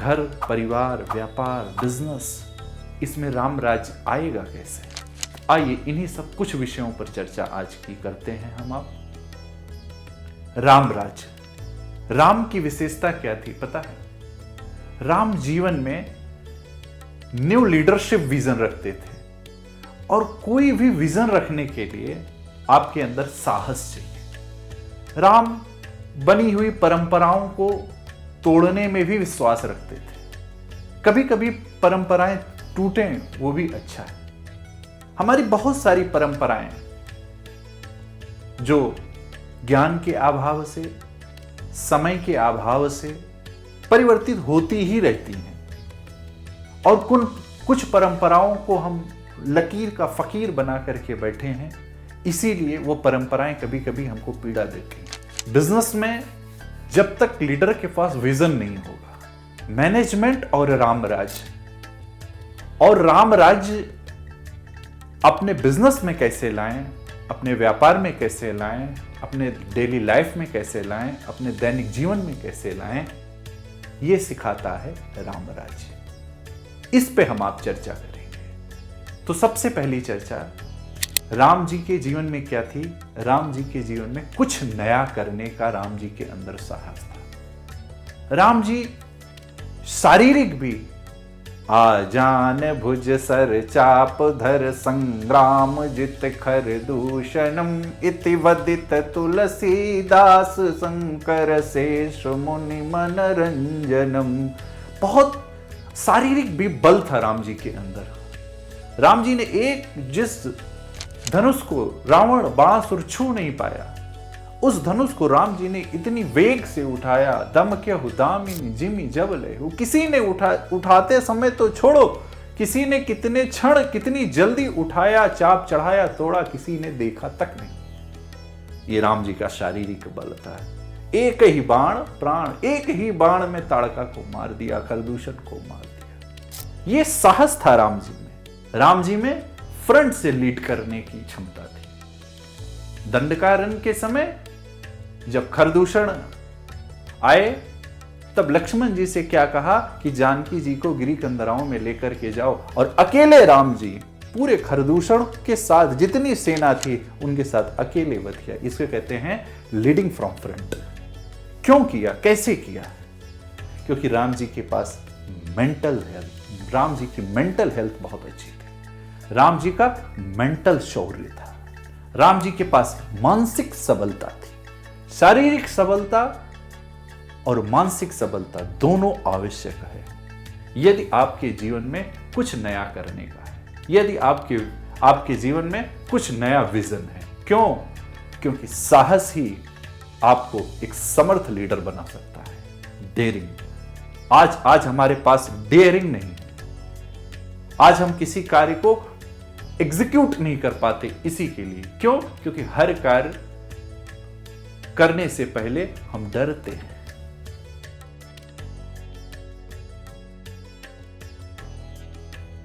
घर, परिवार, व्यापार, बिजनेस, इसमें राम राज्य आएगा कैसे? आइए इन्हीं सब कुछ विषयों पर चर्चा आज की करते हैं हम आप। राम राज्य, राम की विशेषता क्या थी पता है? राम जीवन में न्यू लीडरशिप विजन रखते थे, और कोई भी विजन रखने के लिए आपके अंदर साहस चाहिए। राम बनी हुई परंपराओं को तोड़ने में भी विश्वास रखते थे। कभी कभी परंपराएं टूटें वो भी अच्छा है। हमारी बहुत सारी परंपराएं जो ज्ञान के अभाव से, समय के अभाव से परिवर्तित होती ही रहती हैं, और कुछ परंपराओं को हम लकीर का फकीर बना करके बैठे हैं, इसीलिए वो परंपराएं कभी कभी हमको पीड़ा देती हैं। बिजनेस में जब तक लीडर के पास विजन नहीं होगा, मैनेजमेंट और राम राज्य अपने बिजनेस में कैसे लाएं, अपने व्यापार में कैसे लाएं, अपने डेली लाइफ में कैसे लाएं, अपने दैनिक जीवन में कैसे लाएं, ये सिखाता है राम राज्य। इस पे हम आप चर्चा करेंगे। तो सबसे पहली चर्चा, राम जी के जीवन में क्या थी? राम जी के जीवन में कुछ नया करने का राम जी के अंदर साहस था। राम जी शारीरिक भी, आजान भुज सर चाप धर संग्राम जित खर दूषणम इति वदित तुलसीदास शंकर शेष मुनि मनरंजनम। बहुत शारीरिक भी बल था राम जी के अंदर। राम जी ने जिस धनुष को रावण बांसुर छू नहीं पाया, उस धनुष को राम जी ने इतनी वेग से उठाया। दम के दामिनी जिमी जब ले, किसी ने उठाते समय तो छोड़ो, किसी ने कितने क्षण कितनी जल्दी उठाया, चाप चढ़ाया, तोड़ा, किसी ने देखा तक नहीं। ये राम जी का शारीरिक बल था। एक ही बाण प्राण, एक ही बाण में ताड़का को मार दिया, खरदूषण को मार दिया। ये साहस था राम जी में। राम जी में फ्रंट से लीड करने की क्षमता थी। दंडकारण्य के समय जब खरदूषण आए, तब लक्ष्मण जी से क्या कहा कि जानकी जी को गिरी कंदराओं में लेकर के जाओ, और अकेले राम जी पूरे खरदूषण के साथ जितनी सेना थी उनके साथ अकेले वध किया। इसको कहते हैं लीडिंग फ्रॉम फ्रंट। क्यों किया, कैसे किया? क्योंकि राम जी के पास मेंटल हेल्थ, राम जी की मेंटल हेल्थ बहुत अच्छी थी। राम जी का मेंटल शौर्य था। राम जी के पास मानसिक सबलता थी। शारीरिक सबलता और मानसिक सबलता दोनों आवश्यक है यदि आपके जीवन में कुछ नया करने का है, यदि आपके जीवन में कुछ नया विजन है। क्यों? क्योंकि साहस ही आपको एक समर्थ लीडर बना सकता है। डेयरिंग, आज हमारे पास डेयरिंग नहीं है। आज हम किसी कार्य को एग्जीक्यूट नहीं कर पाते इसी के लिए। क्यों? क्योंकि हर कार्य करने से पहले हम डरते हैं।